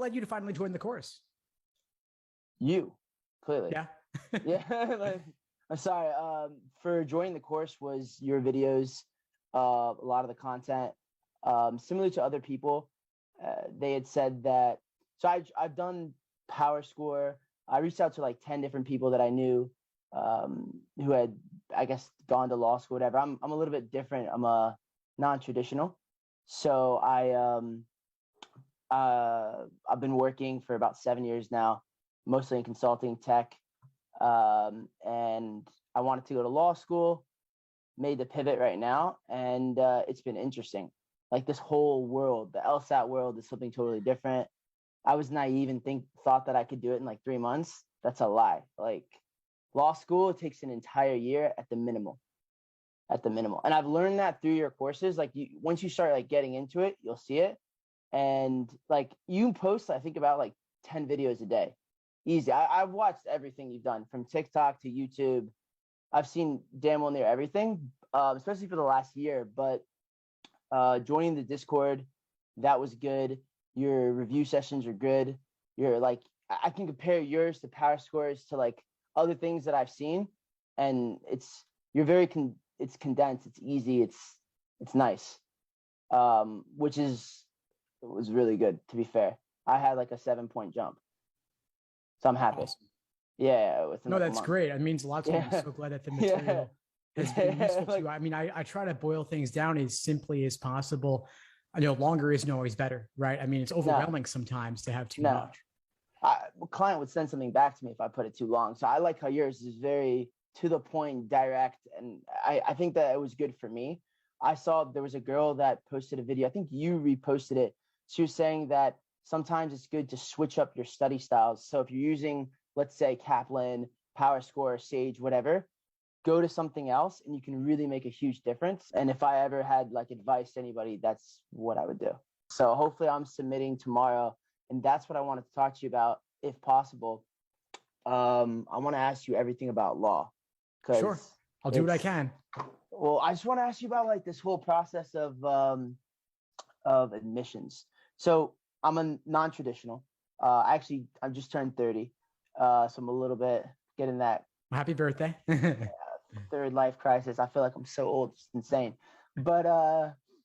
led you to finally join the course? You, clearly. Yeah. Yeah. Like, I'm sorry. For joining the course was your videos, a lot of the content. Similar to other people, they had said that. So I've done Power Score. I reached out to like 10 different people that I knew who had, I guess, gone to law school, whatever. I'm a little bit different. I'm a non-traditional. So I've been working for about 7 years now, mostly in consulting tech. And I wanted to go to law school, made the pivot right now. And it's been interesting. Like this whole world, the LSAT world is something totally different. I was naive and thought that I could do it in like 3 months. That's a lie. Like law school, it takes an entire year at the minimum. And I've learned that through your courses. Like once you start like getting into it, you'll see it. And like you post, I think about like 10 videos a day. Easy. I've watched everything you've done from TikTok to YouTube. I've seen damn well near everything, especially for the last year. But joining the Discord, that was good. Your review sessions are good. You're like, I can compare yours to Power Scores to like other things that I've seen. And it's condensed. It's easy. It's nice. Which was really good, to be fair. I had like a 7-point jump. So I'm happy. Awesome. Yeah. No, that's great. It means a lot to me. I'm so glad that the material has been useful to you. I mean, I try to boil things down as simply as possible. I know longer isn't always better, right? I mean, it's overwhelming sometimes to have too much. A client would send something back to me if I put it too long. So I like how yours is very to the point, direct. And I think that it was good for me. I saw there was a girl that posted a video. I think you reposted it. She was saying that sometimes it's good to switch up your study styles. So if you're using, let's say, Kaplan, PowerScore, Sage, whatever, go to something else and you can really make a huge difference. And if I ever had like advice to anybody, that's what I would do. So hopefully I'm submitting tomorrow. And that's what I wanted to talk to you about, if possible. I want to ask you everything about law. Sure. I'll do what I can. Well, I just want to ask you about like this whole process of admissions. So I'm a non-traditional. I've just turned 30. So I'm a little bit getting that. Happy birthday. Third life crisis. I feel like I'm so old. It's insane. But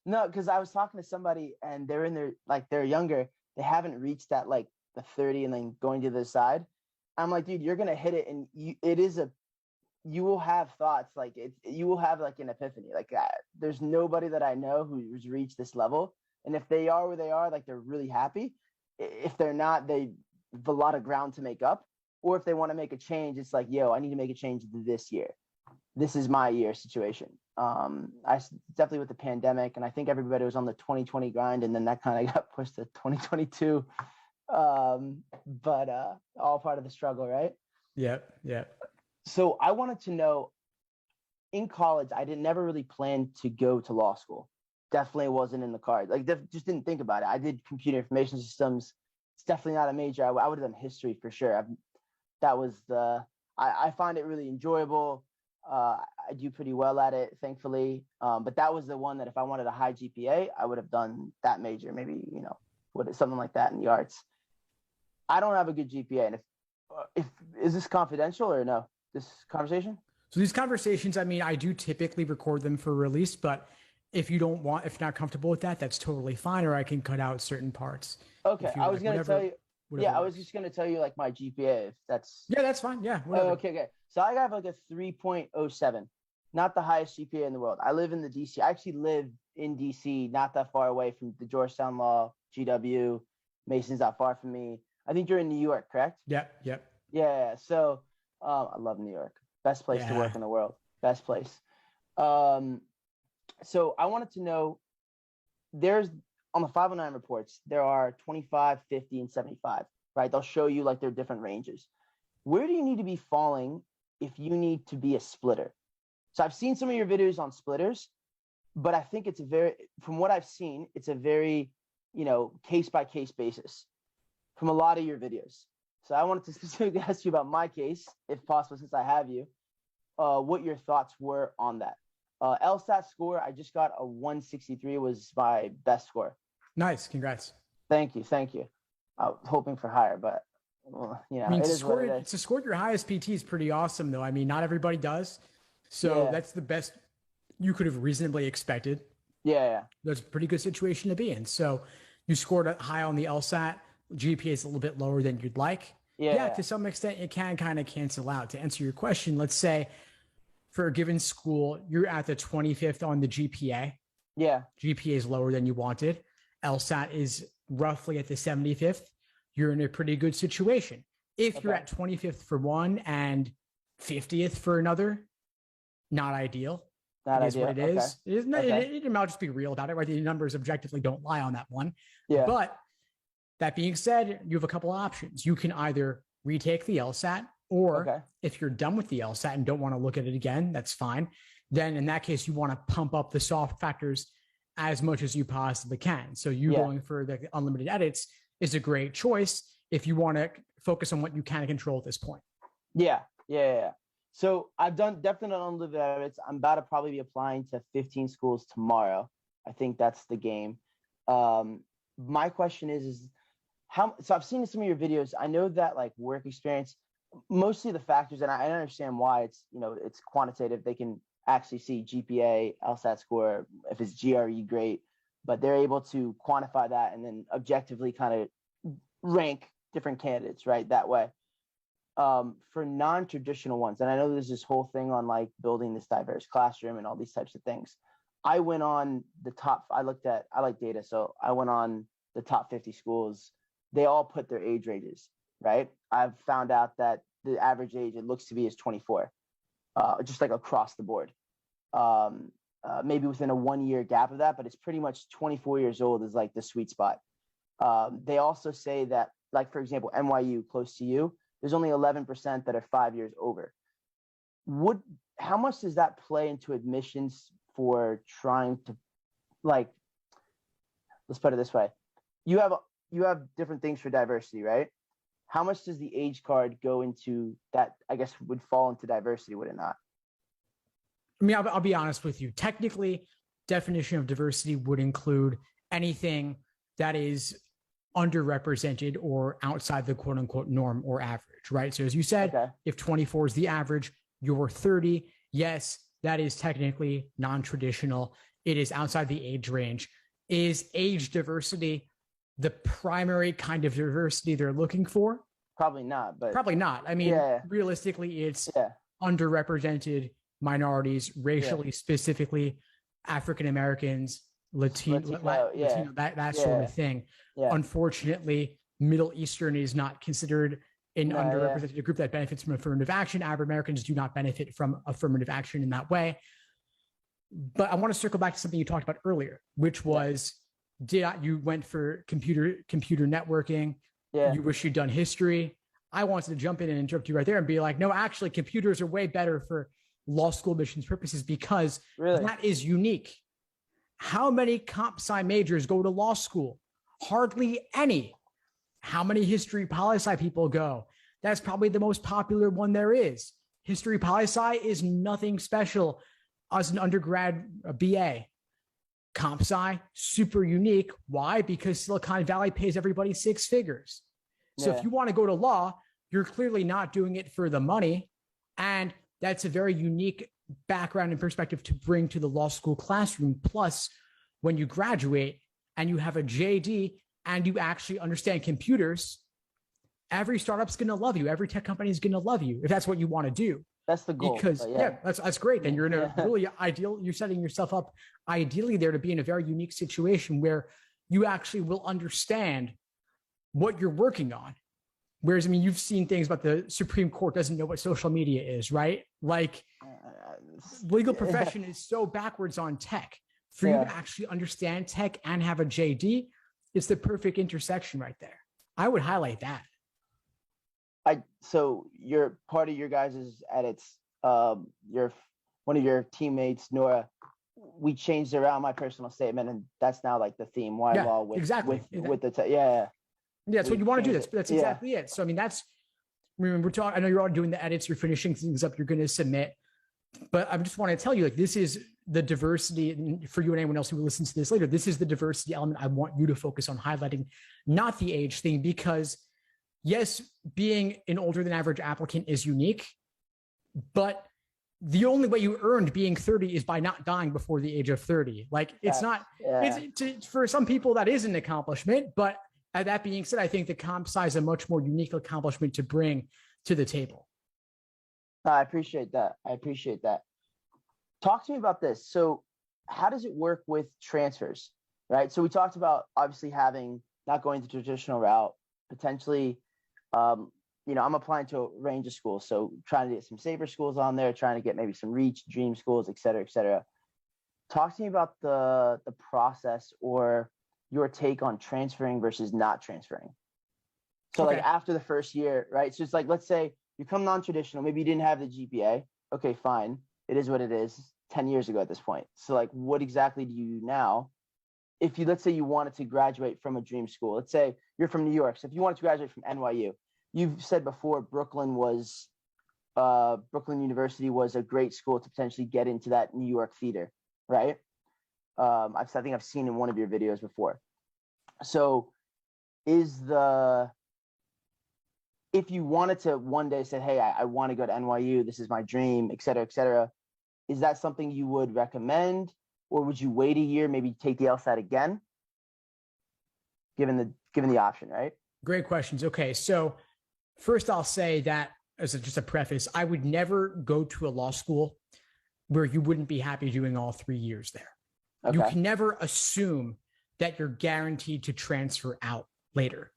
no, because I was talking to somebody and they're younger. They haven't reached that like the 30 and then going to the side. I'm like, dude, you're going to hit it. And you will have thoughts like you will have like an epiphany. Like there's nobody that I know who's reached this level. And if they are where they are, like they're really happy. If they're not, they have a lot of ground to make up. Or if they want to make a change, it's like, yo, I need to make a change this year. This is my year situation. I definitely with the pandemic, and I think everybody was on the 2020 grind, and then that kind of got pushed to 2022. But all part of the struggle, right? Yeah. So I wanted to know, in college, I never really plan to go to law school. Definitely wasn't in the cards. Like, just didn't think about it. I did computer information systems. It's definitely not a major. I would have done history for sure. I find it really enjoyable. I do pretty well at it, thankfully. But that was the one that if I wanted a high GPA, I would have done that major, maybe, something like that in the arts. I don't have a good GPA. And if is this confidential or no, this conversation? So these conversations, I mean, I do typically record them for release, but if you're not comfortable with that, that's totally fine. Or I can cut out certain parts. Okay. I was going to tell you. Yeah, I was just going to tell you like my GPA, if that's. Yeah, that's fine. Yeah. Oh, okay. So I have like a 3.07, not the highest GPA in the world. I live in the DC. I actually live in DC, not that far away from the Georgetown Law, GW. Mason's not far from me. I think you're in New York, correct? Yep. Yeah. So I love New York. Best place to work in the world. Best place. So I wanted to know, on the 509 reports, there are 25, 50, and 75, right? They'll show you like their different ranges. Where do you need to be falling if you need to be a splitter? So I've seen some of your videos on splitters, but I think from what I've seen, it's a very, case by case basis from a lot of your videos. So I wanted to specifically ask you about my case, if possible, since I have you, what your thoughts were on that. LSAT score, I just got a 163, was my best score. Nice. Congrats. Thank you. I was hoping for higher, but I mean, it is what it is. to score your highest PT is pretty awesome, though. I mean, not everybody does. So that's the best you could have reasonably expected. Yeah. That's a pretty good situation to be in. So you scored high on the LSAT. GPA is a little bit lower than you'd like. Yeah, to some extent, it can kind of cancel out. To answer your question, let's say for a given school, you're at the 25th on the GPA. Yeah. GPA is lower than you wanted. LSAT is roughly at the 75th. You're in a pretty good situation. If you're at 25th for one and 50th for another, not ideal. It is what it is. It is. I'll just be real about it, right? The numbers objectively don't lie on that one. Yeah. But that being said, you have a couple of options. You can either retake the LSAT, or if you're done with the LSAT and don't want to look at it again, that's fine. Then in that case, you want to pump up the soft factors as much as you possibly can. So you going for the unlimited edits is a great choice if you want to focus on what you can control at this point. Yeah. So I've definitely done unlimited edits. I'm about to probably be applying to 15 schools tomorrow. I think that's the game. My question is how, so I've seen some of your videos. I know that like work experience, mostly the factors, and I understand why it's, it's quantitative. They can actually see GPA, LSAT score, if it's GRE, great, but they're able to quantify that and then objectively kind of rank different candidates, right? That way. For non-traditional ones, and I know there's this whole thing on like building this diverse classroom and all these types of things. I went on the top, I like data, so I went on the top 50 schools. They all put their age ranges, right? I've found out that the average age, it looks to be, is 24, just like across the board. Maybe within a 1 year gap of that, but it's pretty much 24 years old is like the sweet spot. They also say that, like, for example, NYU, close to you, there's only 11% that are 5 years over. How much does that play into admissions for trying to, like, let's put it this way. You have different things for diversity, right? How much does the age card go into that? I guess would fall into diversity, would it not? I mean, I'll be honest with you. Technically, definition of diversity would include anything that is underrepresented or outside the quote unquote norm or average, right? So as you said, if 24 is the average, you're 30. Yes, that is technically non-traditional. It is outside the age range. Is age diversity the primary kind of diversity they're looking for? Probably not, but probably not. I mean, realistically, it's underrepresented minorities, racially, specifically African Americans, Latino, that sort of thing. Unfortunately, Middle Eastern is not considered an underrepresented group that benefits from affirmative action. African Americans do not benefit from affirmative action in that way. But I want to circle back to something you talked about earlier, which was you went for computer networking. You wish you'd done history. I wanted to jump in and interrupt you right there and be like, no, actually, computers are way better for law school admissions purposes because that is unique. How many comp sci majors go to law school? Hardly any. How many history poli-sci people go? That's probably the most popular one there is. History poli-sci is nothing special as an undergrad BA. Comp sci, super unique. Why? Because Silicon Valley pays everybody 6 figures. So if you want to go to law, you're clearly not doing it for the money. And that's a very unique background and perspective to bring to the law school classroom. Plus, when you graduate and you have a JD and you actually understand computers, every startup's going to love you. Every tech company is going to love you if that's what you want to do. That's the goal. Because that's great. Then you're in a really ideal, you're setting yourself up ideally there to be in a very unique situation where you actually will understand what you're working on. Whereas, I mean, you've seen things about the Supreme Court doesn't know what social media is, right? Like, legal profession is so backwards on tech. For you to actually understand tech and have a JD, it's the perfect intersection right there. I would highlight that. So you're part of your guys' edits. One of your teammates, Nora, we changed around my personal statement, and that's now like the theme. Why law with the that's what you want to do. That's exactly it. So I mean, we're talking. I know you're all doing the edits. You're finishing things up. You're going to submit, but I just want to tell you, like, this is the diversity, and for you and anyone else who listens to this later, this is the diversity element I want you to focus on highlighting, not the age thing, because yes, being an older than average applicant is unique, but the only way you earned being 30 is by not dying before the age of 30. Like it's not, for some people that is an accomplishment, but that being said, I think the comp sci is a much more unique accomplishment to bring to the table. I appreciate that. Talk to me about this. So how does it work with transfers, right? So we talked about obviously not going the traditional route, potentially, I'm applying to a range of schools. So trying to get some safer schools on there, trying to get maybe some reach, dream schools, et cetera, et cetera. Talk to me about the process or your take on transferring versus not transferring. So like after the first year, right? So it's like, let's say you come non-traditional, maybe you didn't have the GPA. Okay, fine. It is what it is 10 years ago at this point. So like, what exactly do you do now? If let's say you wanted to graduate from a dream school, let's say you're from New York. So if you wanted to graduate from NYU, you've said before, Brooklyn University was a great school to potentially get into that New York theater, right? I think I've seen in one of your videos before. So if you wanted to one day say, hey, I want to go to NYU, this is my dream, et cetera, is that something you would recommend? Or would you wait a year, maybe take the LSAT again? Given the option, right? Great questions. Okay. So first I'll say that as just a preface, I would never go to a law school where you wouldn't be happy doing all 3 years there. Okay. You can never assume that you're guaranteed to transfer out later.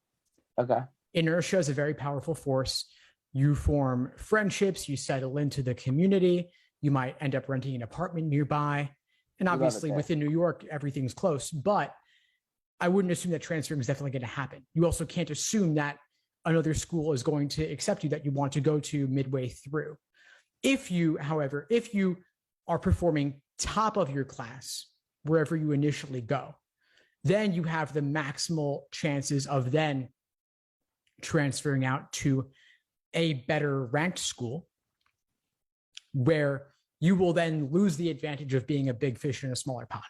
Okay. Inertia is a very powerful force. You form friendships, you settle into the community, you might end up renting an apartment nearby. And obviously within New York, everything's close, but I wouldn't assume that transferring is definitely going to happen. You also can't assume that another school is going to accept you that you want to go to midway through. However, if you are performing top of your class, wherever you initially go, then you have the maximal chances of then transferring out to a better ranked school where you will then lose the advantage of being a big fish in a smaller pond.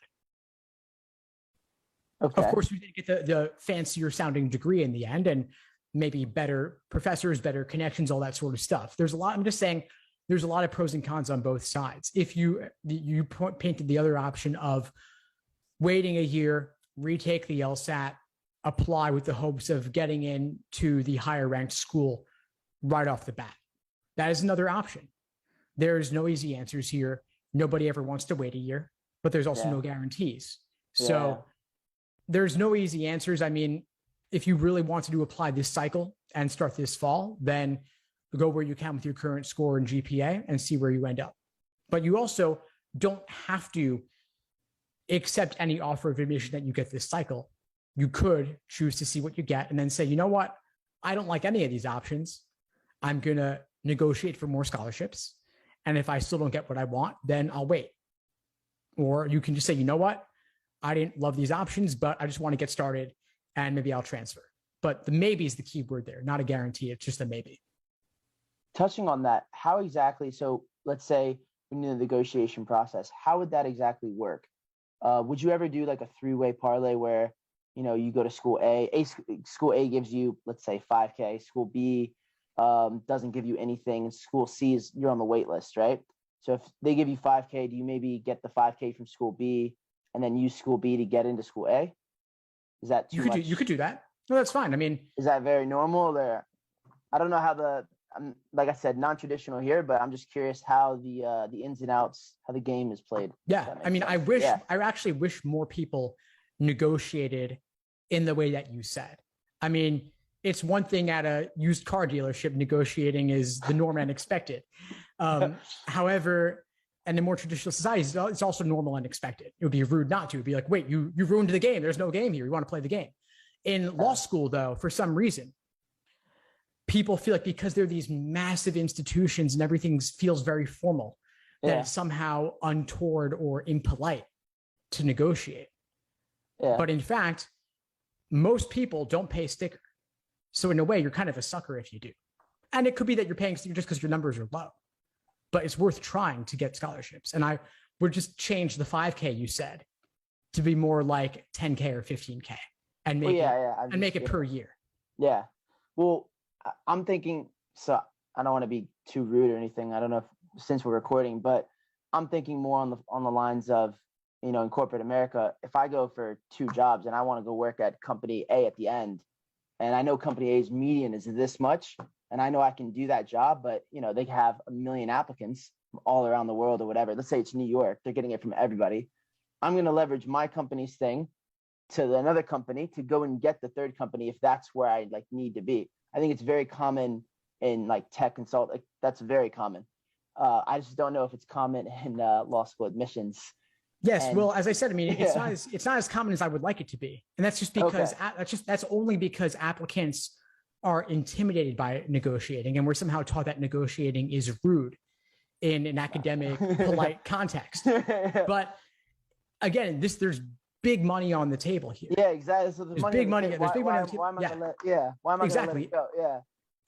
Okay. Of course, you did get the fancier sounding degree in the end and maybe better professors, better connections, all that sort of stuff. I'm just saying there's a lot of pros and cons on both sides. If you painted the other option of waiting a year, retake the LSAT, apply with the hopes of getting into the higher ranked school right off the bat. That is another option. There's no easy answers here. Nobody ever wants to wait a year, but there's also no guarantees. So there's no easy answers. I mean, if you really want to apply this cycle and start this fall, then go where you can with your current score and GPA and see where you end up. But you also don't have to accept any offer of admission that you get this cycle. You could choose to see what you get and then say, you know what? I don't like any of these options. I'm going to negotiate for more scholarships. And if I still don't get what I want, then I'll wait. Or you can just say, you know what? I didn't love these options, but I just want to get started and maybe I'll transfer. But the maybe is the key word there, not a guarantee. It's just a maybe. Touching on that, how exactly, so let's say in the negotiation process, how would that exactly work? Would you ever do like a three-way parlay where, you go to school school A gives you, let's say 5K, school B doesn't give you anything, school C you're on the wait list, right? So if they give you 5K, do you maybe get the 5K from school B and then use school B to get into school A? Is that too much? You could do that. No, that's fine. I mean, is that very normal there? I don't know how like I said, non-traditional here, but I'm just curious how the ins and outs, how the game is played. Yeah. I mean, I actually wish more people negotiated in the way that you said. I mean, it's one thing at a used car dealership, negotiating is the norm and expected. However, and in more traditional societies, it's also normal and expected. It would be rude not to. It'd be like, wait, you ruined the game. There's no game here. You want to play the game. In law school, though, for some reason, people feel like because they're these massive institutions and everything feels very formal, that it's somehow untoward or impolite to negotiate. Yeah. But in fact, most people don't pay sticker. So in a way, you're kind of a sucker if you do. And it could be that you're paying sticker just because your numbers are low. But it's worth trying to get scholarships. And I would just change the 5K you said to be more like 10K or 15K and make it per year. Yeah. Well, I'm thinking, so I don't want to be too rude or anything. I don't know if, since we're recording, but I'm thinking more on the lines of, you know, in corporate America, if I go for 2 jobs and I want to go work at company A at the end, and I know company A's median is this much, and I know I can do that job, but, you know, they have a million applicants all around the world or whatever. Let's say it's New York. They're getting it from everybody. I'm going to leverage my company's thing to another company to go and get the third company if that's where I like need to be. I think it's very common in like tech consult. Like, that's very common. I just don't know if it's common in law school admissions. Yes, well, as I said, I mean, it's not as common as I would like it to be, and that's just because that's only because applicants are intimidated by negotiating, and we're somehow taught that negotiating is rude in an academic, polite context. But again, there's big money on the table here. Yeah, exactly. So there's big money. There's big money on the table. Why am I gonna let it go? Yeah.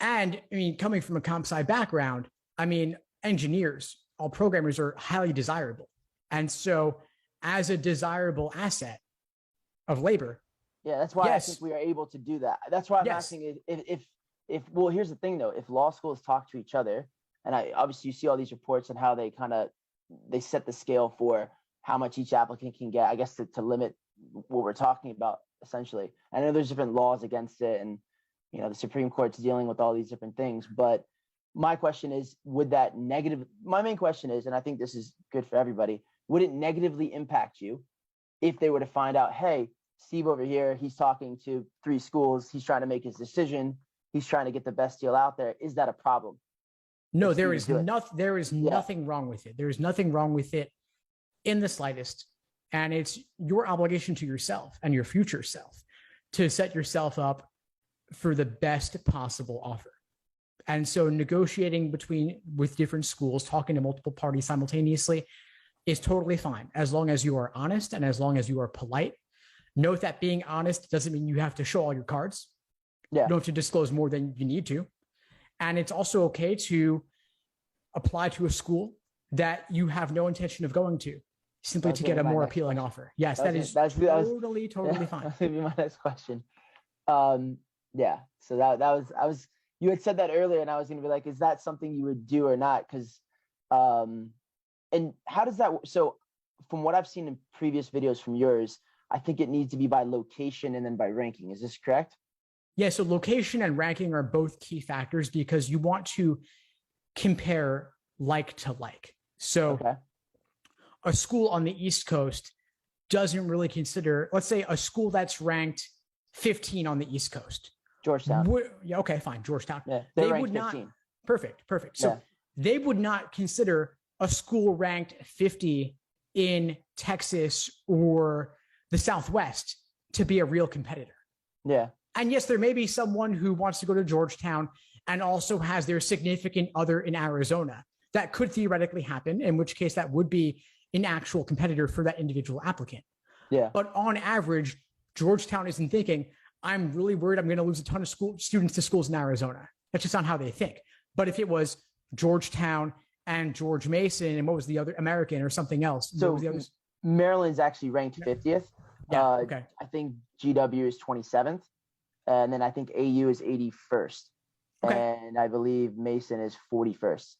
And I mean, coming from a comp sci background, I mean, engineers, all programmers are highly desirable. And so as a desirable asset of labor. Yeah, that's why I think we are able to do that. That's why I'm asking if well, here's the thing though, if law schools talk to each other, and obviously you see all these reports and how they set the scale for how much each applicant can get, I guess to limit what we're talking about essentially. I know there's different laws against it, and you know, the Supreme Court's dealing with all these different things, but my question is, my main question is, and I think this is good for everybody, would it negatively impact you if they were to find out, hey, Steve over here, he's talking to 3 schools, he's trying to make his decision, he's trying to get the best deal out there? Is that a problem? No, there is nothing wrong with it. There is nothing wrong with it in the slightest. And it's your obligation to yourself and your future self to set yourself up for the best possible offer. And so negotiating with different schools, talking to multiple parties simultaneously is totally fine, as long as you are honest and as long as you are polite. Note that being honest doesn't mean you have to show all your cards. Yeah. You don't have to disclose more than you need to. And it's also okay to apply to a school that you have no intention of going to, simply to get a more appealing offer. Yes, that's totally fine. That's gonna be my next question. Yeah. So that was you had said that earlier, and I was gonna be like, is that something you would do or not? Because and how does that work? So from what I've seen in previous videos from yours, I think it needs to be by location and then by ranking. Is this correct? Yeah, so location and ranking are both key factors because you want to compare like to like. So a school on the East Coast doesn't really consider, let's say a school that's ranked 15 on the East Coast. Georgetown. Okay, fine. Georgetown. Yeah, they would not. 15. Perfect. So they would not consider a school ranked 50 in Texas or the Southwest to be a real competitor. Yeah. And yes, there may be someone who wants to go to Georgetown and also has their significant other in Arizona. That could theoretically happen, in which case that would be an actual competitor for that individual applicant. Yeah. But on average, Georgetown isn't thinking, I'm really worried I'm going to lose a ton of students to schools in Arizona. That's just not how they think. But if it was Georgetown and George Mason, and what was the other, American or something else? So Maryland's actually ranked 50th. Yeah, okay. I think GW is 27th. And then I think AU is 81st. Okay. And I believe Mason is 41st.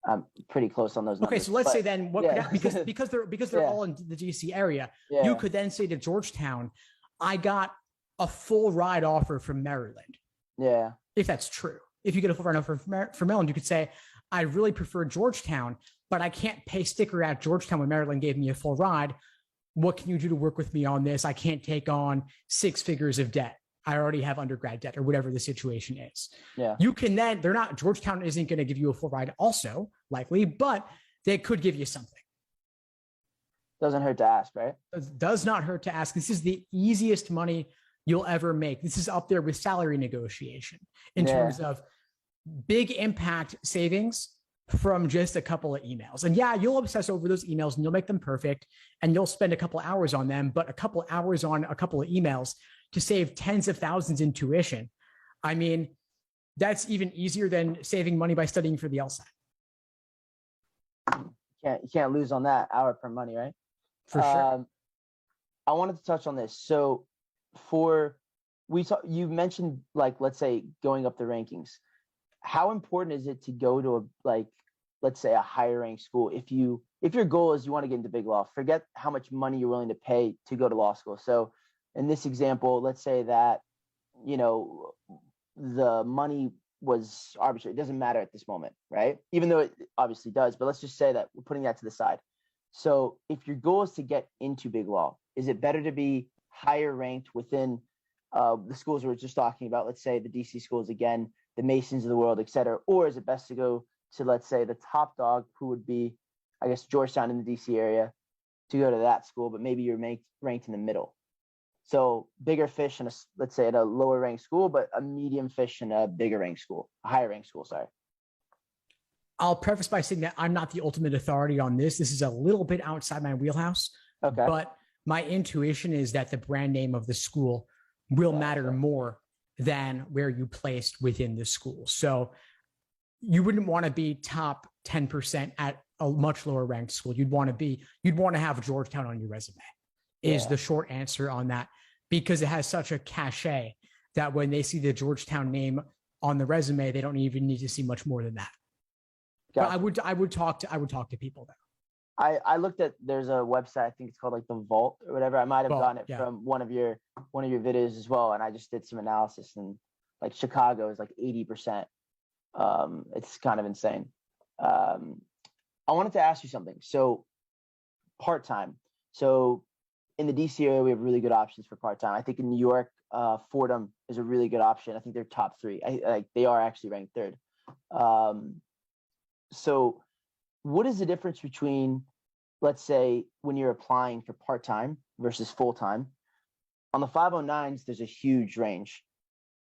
I'm pretty close on those numbers. Okay, so let's say then because they're all in the DC area, you could then say to Georgetown, I got a full ride offer from Maryland. Yeah. If that's true. If you get a full ride offer from Maryland, you could say, I really prefer Georgetown, but I can't pay sticker at Georgetown when Maryland gave me a full ride. What can you do to work with me on this? I can't take on 6 figures of debt. I already have undergrad debt or whatever the situation is. Yeah. You can then, Georgetown isn't going to give you a full ride also, likely, but they could give you something. Doesn't hurt to ask, right? It does not hurt to ask. This is the easiest money you'll ever make. This is up there with salary negotiation in terms of big impact savings from just a couple of emails. And yeah, you'll obsess over those emails and you'll make them perfect and you'll spend a couple hours on them, but a couple hours on a couple of emails to save tens of thousands in tuition. I mean, that's even easier than saving money by studying for the LSAT. You can't lose on that hour per money, right? For sure. I wanted to touch on this. So you mentioned, like, let's say going up the rankings. How important is it to go to let's say a higher ranked school? If your goal is you want to get into big law, forget how much money you're willing to pay to go to law school. So in this example, let's say that, the money was arbitrary. It doesn't matter at this moment, right? Even though it obviously does, but let's just say that we're putting that to the side. So if your goal is to get into big law, is it better to be higher ranked within the schools we were just talking about? Let's say the DC schools again, the Masons of the world, et cetera. Or is it best to go to, let's say, the top dog, who would be, I guess, Georgetown in the DC area, to go to that school, but maybe you're ranked in the middle? So bigger fish in let's say at a lower ranked school, but a medium fish in a bigger ranked school, a higher ranked school, sorry. I'll preface by saying that I'm not the ultimate authority on this. This is a little bit outside my wheelhouse. Okay. But my intuition is that the brand name of the school will matter more than where you placed within the school. So you wouldn't want to be top 10% at a much lower ranked school. You'd want to have Georgetown on your resume, is the short answer on that, because it has such a cachet that when they see the Georgetown name on the resume, they don't even need to see much more than that. Gotcha. But I would talk to people though. I looked at, there's a website, I think it's called like the Vault or whatever. I might have gotten it from one of your videos as well. And I just did some analysis, and like Chicago is like 80%. It's kind of insane. I wanted to ask you something. So part-time. So in the DC area, we have really good options for part-time. I think in New York, Fordham is a really good option. I think they're top 3. They are actually ranked 3rd. So what is the difference between, let's say, when you're applying for part-time versus full-time? On the 509s, there's a huge range.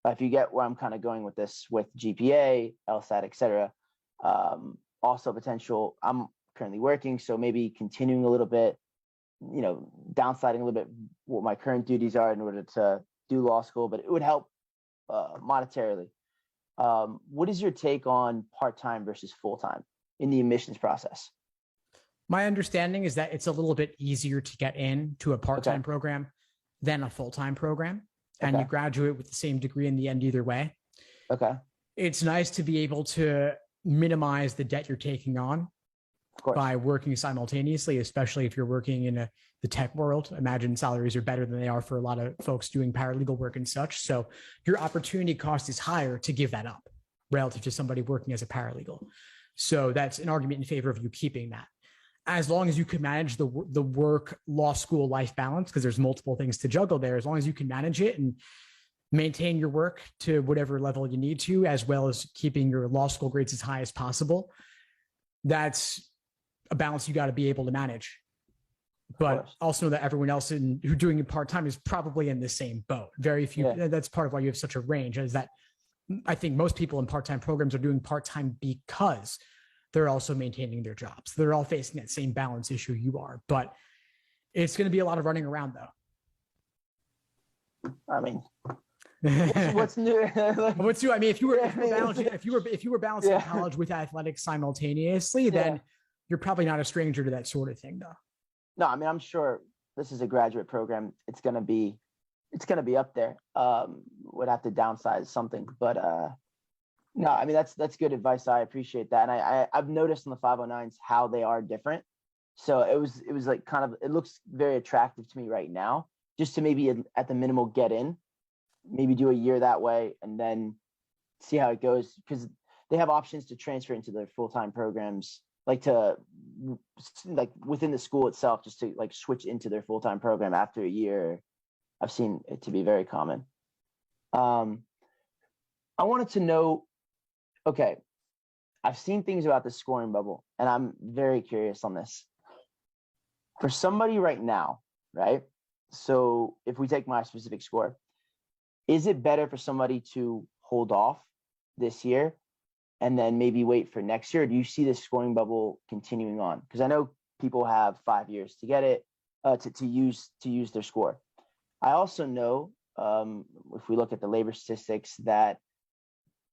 If you get where I'm kind of going with this, with GPA, LSAT, et cetera. Also potential, I'm currently working, so maybe continuing a little bit, downsizing a little bit what my current duties are in order to do law school, but it would help monetarily. What is your take on part-time versus full-time in the admissions process? My understanding is that it's a little bit easier to get into a part-time program than a full-time program, and you graduate with the same degree in the end either way. Okay. It's nice to be able to minimize the debt you're taking on by working simultaneously, especially if you're working in the tech world. Imagine salaries are better than they are for a lot of folks doing paralegal work and such. So your opportunity cost is higher to give that up relative to somebody working as a paralegal. So that's an argument in favor of you keeping that. As long as you can manage the work law school life balance, because there's multiple things to juggle there, as long as you can manage it and maintain your work to whatever level you need to, as well as keeping your law school grades as high as possible, that's a balance you got to be able to manage. But also know that everyone else who's doing it part-time is probably in the same boat. Very few. That's part of why you have such a range, is that I think most people in part-time programs are doing part-time because they're also maintaining their jobs. They're all facing that same balance issue you are, but it's going to be a lot of running around though. I mean, what's new? What's new? I mean, if you were balancing college with athletics simultaneously, then you're probably not a stranger to that sort of thing though. No, I mean, I'm sure this is a graduate program. It's going to be up there. Would have to downsize something, but no, I mean, that's good advice. I appreciate that. And I've noticed in the 509s how they are different. So it was like kind of, it looks very attractive to me right now, just to maybe at the minimal get in, maybe do a year that way and then see how it goes, because they have options to transfer into their full-time programs, like within the school itself, just to like switch into their full-time program after a year. I've seen it to be very common. I wanted to know, okay, I've seen things about the scoring bubble, and I'm very curious on this. For somebody right now, right? So if we take my specific score, is it better for somebody to hold off this year and then maybe wait for next year? Or do you see this scoring bubble continuing on? Because I know people have 5 years to get it, to use their score. I also know, if we look at the labor statistics, that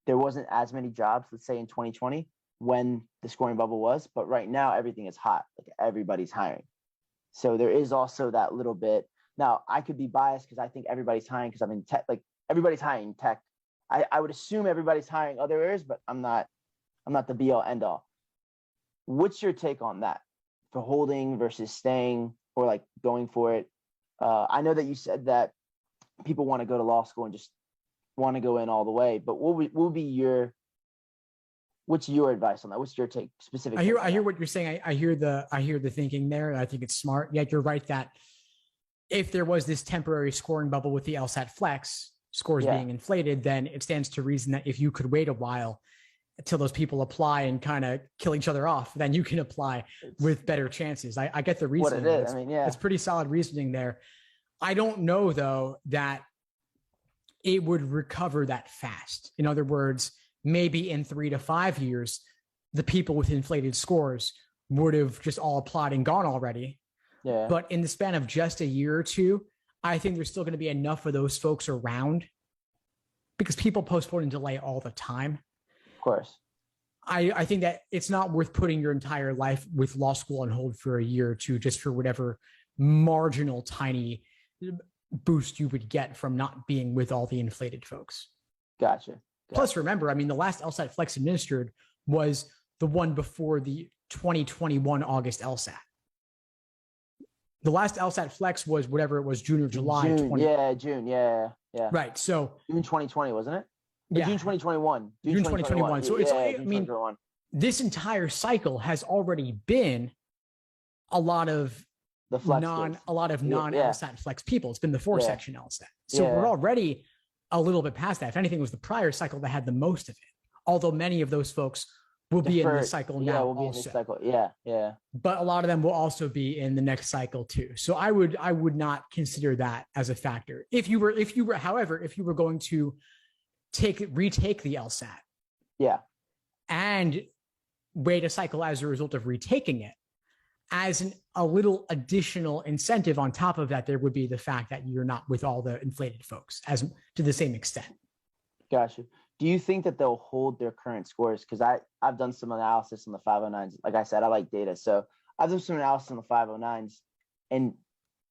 there wasn't as many jobs, let's say in 2020, when the scoring bubble was, but right now everything is hot. Like everybody's hiring. So there is also that little bit. Now I could be biased because I think everybody's hiring because I'm in tech, like everybody's hiring in tech. I would assume everybody's hiring other areas, but I'm not the be all end all. What's your take on that for holding versus staying or like going for it? I know that you said that people want to go to law school and just want to go in all the way, but what's your advice on that? What's your take specific? I hear what you're saying. I hear the thinking there. I think it's smart. Yet you're right that if there was this temporary scoring bubble with the LSAT flex scores being inflated, then it stands to reason that if you could wait a while until those people apply and kind of kill each other off, then you can apply with better chances. I get the reasoning. What it is. I mean, yeah, it's pretty solid reasoning there. I don't know though that it would recover that fast. In other words, maybe in 3 to 5 years, the people with inflated scores would have just all applied and gone already. Yeah. But in the span of just a year or two, I think there's still going to be enough of those folks around because people postpone and delay all the time. Of course. I think that it's not worth putting your entire life with law school on hold for a year or two just for whatever marginal tiny boost you would get from not being with all the inflated folks. Gotcha. Plus, remember, I mean, the last LSAT flex administered was the one before the 2021 August LSAT. The last LSAT flex was whatever it was, June or July. June. Yeah. Right. So June 2020, wasn't it? Yeah. June 2021. June 2021. So it's, I mean, 2021. This entire cycle has already been a lot of the flex non-LSAT flex people. It's been the 4-section LSAT. So we're already a little bit past that. If anything, it was the prior cycle that had the most of it. Although many of those folks will be in this cycle now will be also. In this cycle. Yeah. But a lot of them will also be in the next cycle too. So I would not consider that as a factor. If you were, however, if you were going to retake the LSAT, and wait a cycle as a result of retaking it, as a little additional incentive on top of that, there would be the fact that you're not with all the inflated folks as to the same extent. Gotcha. Do you think that they'll hold their current scores? Because I've done some analysis on the 509s. Like I said, I like data. So I've done some analysis on the 509s, and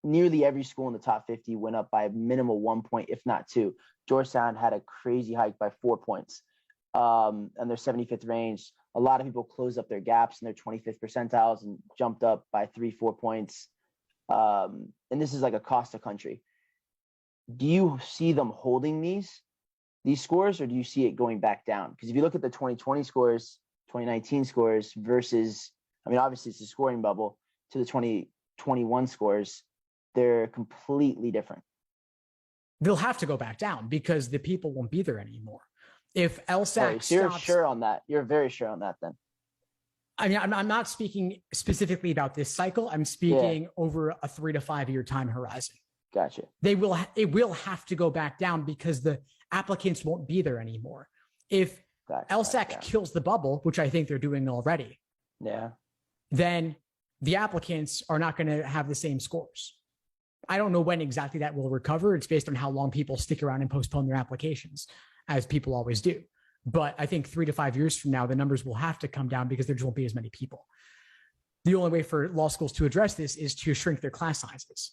nearly every school in the top 50 went up by a minimal 1 point, if not 2. Georgetown had a crazy hike by 4 points, and their 75th range. A lot of people closed up their gaps in their 25th percentiles and jumped up by 3-4 points. And this is like across the country. Do you see them holding these scores, or do you see it going back down? Because if you look at the 2020 scores, 2019 scores versus, I mean, obviously it's a scoring bubble, to the 2021 scores, they're completely different. They'll have to go back down because the people won't be there anymore. If LSAT so you're sure on that. You're very sure on that then. I mean, I'm not speaking specifically about this cycle. I'm speaking over a 3 to 5 year time horizon. Gotcha. It will have to go back down because the applicants won't be there anymore. If LSAC kills the bubble, which I think they're doing already, then the applicants are not going to have the same scores. I don't know when exactly that will recover. It's based on how long people stick around and postpone their applications, as people always do. But I think 3 to 5 years from now, the numbers will have to come down because there just won't be as many people. The only way for law schools to address this is to shrink their class sizes,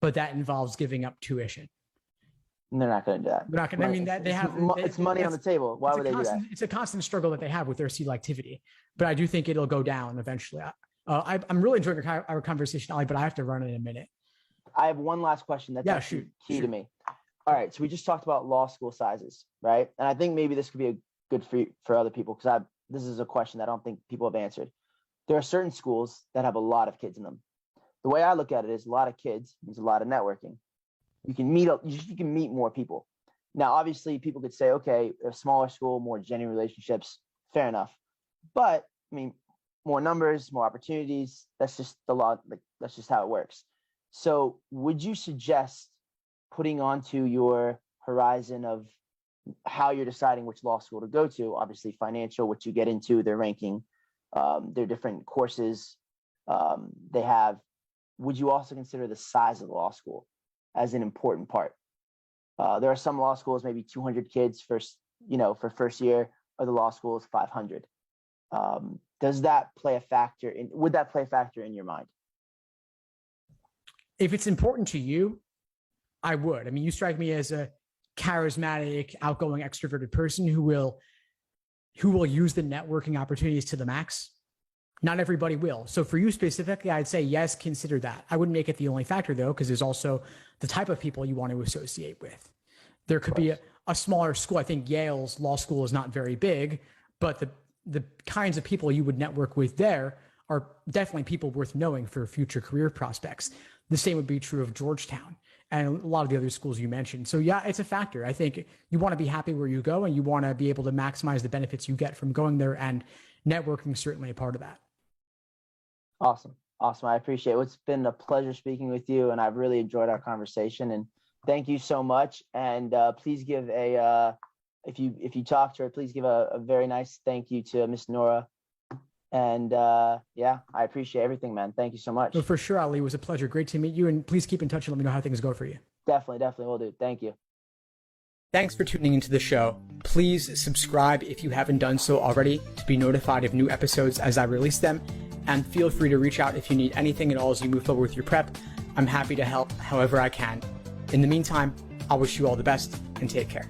but that involves giving up tuition. And they're not going to do that. They're not going to. I mean, that they have. It's money on the table. Why would they do that? It's a constant struggle that they have with their selectivity, but I do think it'll go down eventually. I'm really enjoying our conversation, Ali, but I have to run in a minute. I have one last question that's key to me. All right, so we just talked about law school sizes, right? And I think maybe this could be a good for other people because this is a question that I don't think people have answered. There are certain schools that have a lot of kids in them. The way I look at it is a lot of kids means a lot of networking. You can meet more people. Now, obviously, people could say, okay, a smaller school, more genuine relationships, fair enough. But I mean, more numbers, more opportunities. That's just the law. Like, that's just how it works. So, would you suggest putting onto your horizon of how you're deciding which law school to go to? Obviously, financial, what you get into, their ranking, their different courses they have. Would you also consider the size of the law school as an important part? There are some law schools, maybe 200 kids for first year, or the law school is 500. Does that play a factor in? Would that play a factor in your mind? If it's important to you, I would. I mean, you strike me as a charismatic, outgoing, extroverted person who will use the networking opportunities to the max. Not everybody will. So for you specifically, I'd say yes, consider that. I wouldn't make it the only factor though, because there's also the type of people you want to associate with. There could be a smaller school. I think Yale's law school is not very big, but the kinds of people you would network with there are definitely people worth knowing for future career prospects. The same would be true of Georgetown and a lot of the other schools you mentioned. So yeah, it's a factor. I think you want to be happy where you go and you want to be able to maximize the benefits you get from going there, and networking is certainly a part of that. Awesome. I appreciate it. It's been a pleasure speaking with you, and I've really enjoyed our conversation, and thank you so much. And please give if you talk to her, please give a very nice thank you to Miss Nora. And yeah, I appreciate everything, man. Thank you so much. So for sure, Ali, it was a pleasure. Great to meet you, and please keep in touch and let me know how things go for you. Definitely will do. Thank you. Thanks for tuning into the show. Please subscribe if you haven't done so already to be notified of new episodes as I release them. And feel free to reach out if you need anything at all as you move forward with your prep. I'm happy to help however I can. In the meantime, I'll wish you all the best and take care.